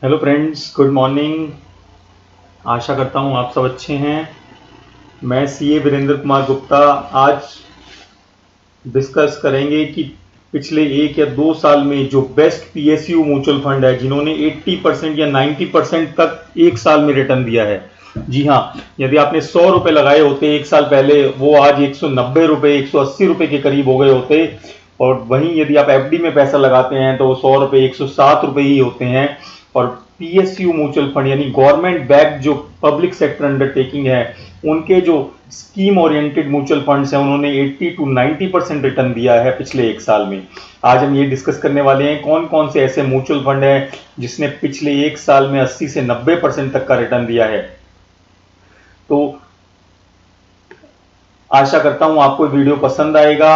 Hello friends, good morning. आशा करता हूँ आप सब अच्छे हैं। मैं सीए वीरेंद्र कुमार गुप्ता आज डिस्कस करेंगे कि पिछले 1 या 2 साल में जो बेस्ट पीएसयू म्यूचुअल फंड है जिन्होंने 80% या 90% तक एक साल में रिटर्न दिया है। जी हाँ, यदि आपने 100 रुपये लगाए होते एक साल पहले, वो आज 190 रुपये 180 रुपये के करीब हो गए होते। और वहीं यदि आप एफडी में पैसा लगाते हैं तो 100 रुपये 107 रुपये ही होते हैं। और पीएसयू म्यूचुअल फंड यानी गवर्नमेंट बैक जो पब्लिक सेक्टर अंडरटेकिंग है, उनके जो स्कीम ओरिएंटेड म्यूचुअल फंड्स हैं, उन्होंने 80 to 90% रिटर्न दिया है पिछले एक साल में। आज हम ये डिस्कस करने वाले हैं कौन कौन से ऐसे म्यूचुअल फंड हैं जिसने पिछले एक साल में 80 से 90% तक का रिटर्न दिया है। तो आशा करता हूं आपको वीडियो पसंद आएगा।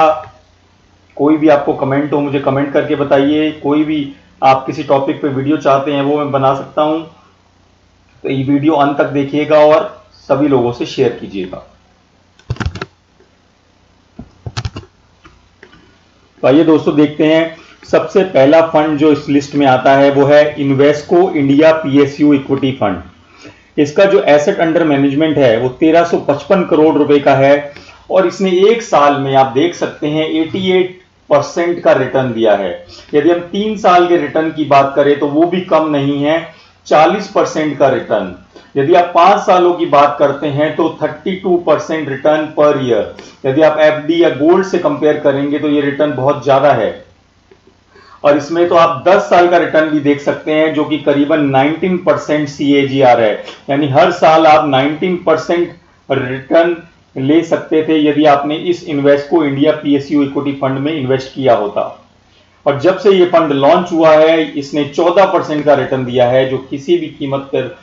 कोई भी आपको कमेंट हो मुझे कमेंट करके बताइए। कोई भी आप किसी टॉपिक पे वीडियो चाहते हैं वो मैं बना सकता हूं। तो ये वीडियो अंत तक देखिएगा और सभी लोगों से शेयर कीजिएगा। तो आइए दोस्तों देखते हैं। सबसे पहला फंड जो इस लिस्ट में आता है वो है Invesco India PSU equity fund. इसका जो एसेट अंडर मैनेजमेंट है वो 1355 करोड़ रुपए का है। और इसने एक साल में आप देख सकते हैं 88% का रिटर्न दिया है। यदि हम 3 साल के रिटर्न की बात करें तो वो भी कम नहीं है, 40% का रिटर्न। यदि आप 5 सालों की बात करते हैं तो 32% रिटर्न पर ईयर। यदि आप एफडी या गोल्ड से कंपेयर करेंगे तो ये रिटर्न बहुत ज्यादा है। और इसमें तो आप 10 साल का रिटर्न भी देख सकते हैं जो कि करीबन 19% सीएजीआर है। यानी हर साल आप 19% रिटर्न ले सकते थे यदि आपने इस Invesco India PSU equity fund में इन्वेस्ट किया होता। और जब से ये फंड लॉन्च हुआ है इसने 14% का रिटर्न दिया है, जो किसी भी कीमत पर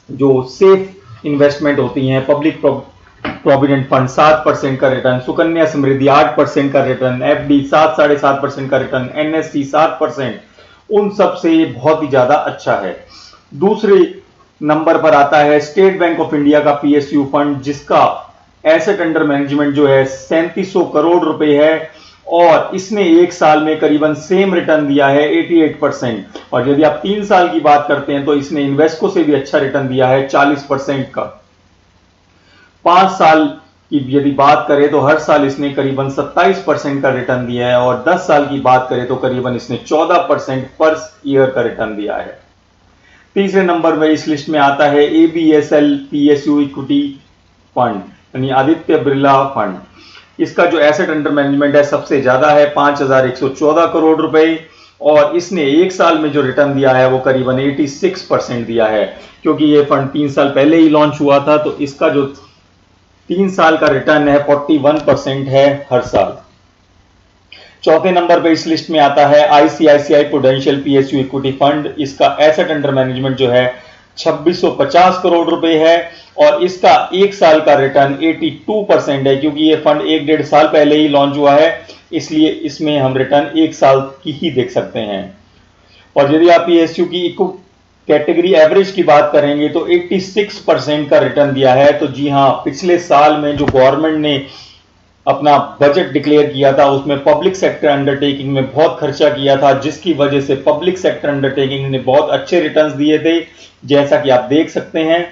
जो सेफ इन्वेस्टमेंट होती हैं, पब्लिक प्रोविडेंट फंड 7% का रिटर्न, सुकन्या समृद्धि 8% का रिटर्न, एफडी 7-7.5% का रिटर्न, एनएससी 7%, उन सब से ये बहुत ही ज्यादा अच्छा है। दूसरे नंबर पर आता है स्टेट बैंक ऑफ इंडिया का पीएसयू फंड, जिसका एसेट अंडर मैनेजमेंट जो है 3700 करोड़ रुपए है। और इसने एक साल में करीबन सेम रिटर्न दिया है 88%। और यदि आप 3 साल की बात करते हैं तो इसने इन्वेस्को से भी अच्छा रिटर्न दिया है 40% का। 5 साल की यदि बात करें तो हर साल इसने करीबन 27% का रिटर्न दिया है। और 10 साल की बात करें तो करीबन इसने 14% पर ईयर का रिटर्न दिया है। तीसरे नंबर में इस लिस्ट में आता है एबीएसएल पीएसयू इक्विटी फंड यानी आदित्य बिरला फंड। इसका जो एसेट अंडर मैनेजमेंट है सबसे ज्यादा है 5114 करोड़ रुपए। और इसने एक साल में जो रिटर्न दिया है वो करीबन 86% दिया है। क्योंकि ये फंड 3 साल पहले ही लॉन्च हुआ था तो इसका जो 3 साल का रिटर्न है 41% है हर साल। चौथे नंबर पे इस लिस्ट में आता है ICICI prudential PSU equity fund. इसका एसेट अंडर मैनेजमेंट जो है 2650 करोड़ रुपए है। और इसका एक साल का रिटर्न 82% है। क्योंकि ये फंड 1-1.5 साल पहले ही लॉन्च हुआ है, इसलिए इसमें हम रिटर्न एक साल की ही देख सकते हैं। और यदि आप पीएसयू की इको कैटेगरी एवरेज की बात करेंगे तो 86% का रिटर्न दिया है। तो जी हाँ, पिछले साल में जो गवर्नमेंट ने अपना बजट डिक्लेयर किया था उसमें पब्लिक सेक्टर अंडरटेकिंग में बहुत खर्चा किया था, जिसकी वजह से पब्लिक सेक्टर अंडरटेकिंग ने बहुत अच्छे रिटर्न्स दिए थे, जैसा कि आप देख सकते हैं।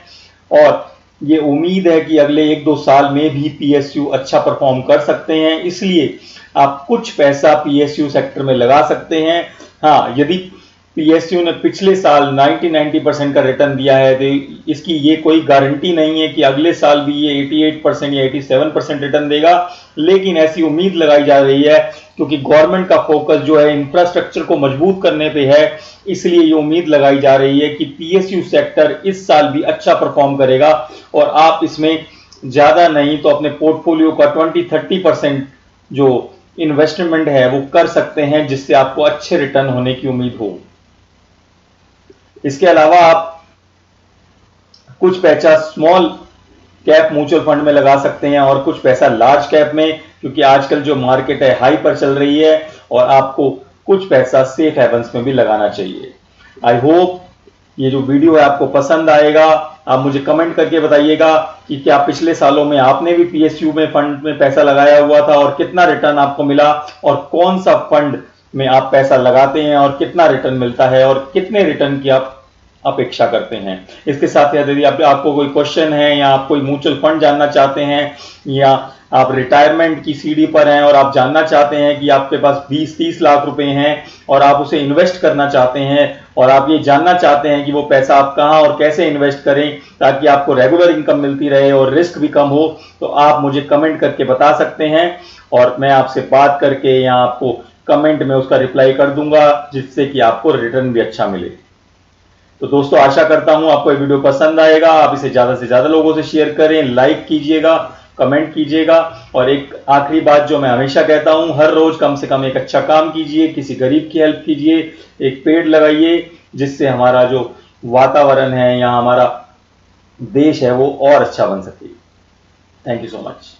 और ये उम्मीद है कि अगले 1-2 साल में भी पीएसयू अच्छा परफॉर्म कर सकते हैं, इसलिए आप कुछ पैसा पीएसयू सेक्टर में लगा सकते हैं। हाँ, यदि पीएसयू ने पिछले साल 90% का रिटर्न दिया है तो इसकी ये कोई गारंटी नहीं है कि अगले साल भी ये 88% या 87% रिटर्न देगा। लेकिन ऐसी उम्मीद लगाई जा रही है क्योंकि गवर्नमेंट का फोकस जो है इंफ्रास्ट्रक्चर को मजबूत करने पे है, इसलिए ये उम्मीद लगाई जा रही है कि पीएसयू सेक्टर इस साल भी अच्छा परफॉर्म करेगा। और आप इसमें ज्यादा नहीं तो अपने पोर्टफोलियो का 20-30% जो इन्वेस्टमेंट है वो कर सकते हैं, जिससे आपको अच्छे रिटर्न होने की उम्मीद हो। इसके अलावा आप कुछ पैसा स्मॉल कैप म्यूचुअल फंड में लगा सकते हैं और कुछ पैसा लार्ज कैप में, क्योंकि आजकल जो मार्केट है हाई पर चल रही है। और आपको कुछ पैसा सेफ हेवंस में भी लगाना चाहिए। आई होप ये जो वीडियो है आपको पसंद आएगा। आप मुझे कमेंट करके बताइएगा कि क्या पिछले सालों में आपने भी पीएसयू में फंड में पैसा लगाया हुआ था और कितना रिटर्न आपको मिला, और कौन सा फंड में आप पैसा लगाते हैं और कितना रिटर्न मिलता है और कितने रिटर्न की आप अपेक्षा करते हैं। इसके साथ ही यदि आपको कोई क्वेश्चन है या आप कोई म्यूचुअल फंड जानना चाहते हैं या आप रिटायरमेंट की सीढ़ी पर हैं और आप जानना चाहते हैं कि आपके पास 20-30 लाख रुपए हैं और आप उसे इन्वेस्ट करना चाहते हैं और आप ये जानना चाहते हैं कि वो पैसा आप कहां और कैसे इन्वेस्ट करें ताकि आपको रेगुलर इनकम मिलती रहे और रिस्क भी कम हो, तो आप मुझे कमेंट करके बता सकते हैं और मैं आपसे बात करके या आपको कमेंट में उसका रिप्लाई कर दूंगा जिससे कि आपको रिटर्न भी अच्छा मिले। तो दोस्तों आशा करता हूं आपको ये वीडियो पसंद आएगा। आप इसे ज्यादा से ज्यादा लोगों से शेयर करें, लाइक कीजिएगा, कमेंट कीजिएगा और एक आखिरी बात जो मैं हमेशा कहता हूं, हर रोज कम से कम एक अच्छा काम कीजिए, किसी गरीब की हेल्प कीजिए, एक पेड़ लगाइए जिससे हमारा जो वातावरण है या हमारा देश है वो और अच्छा बन सके। Thank you so much.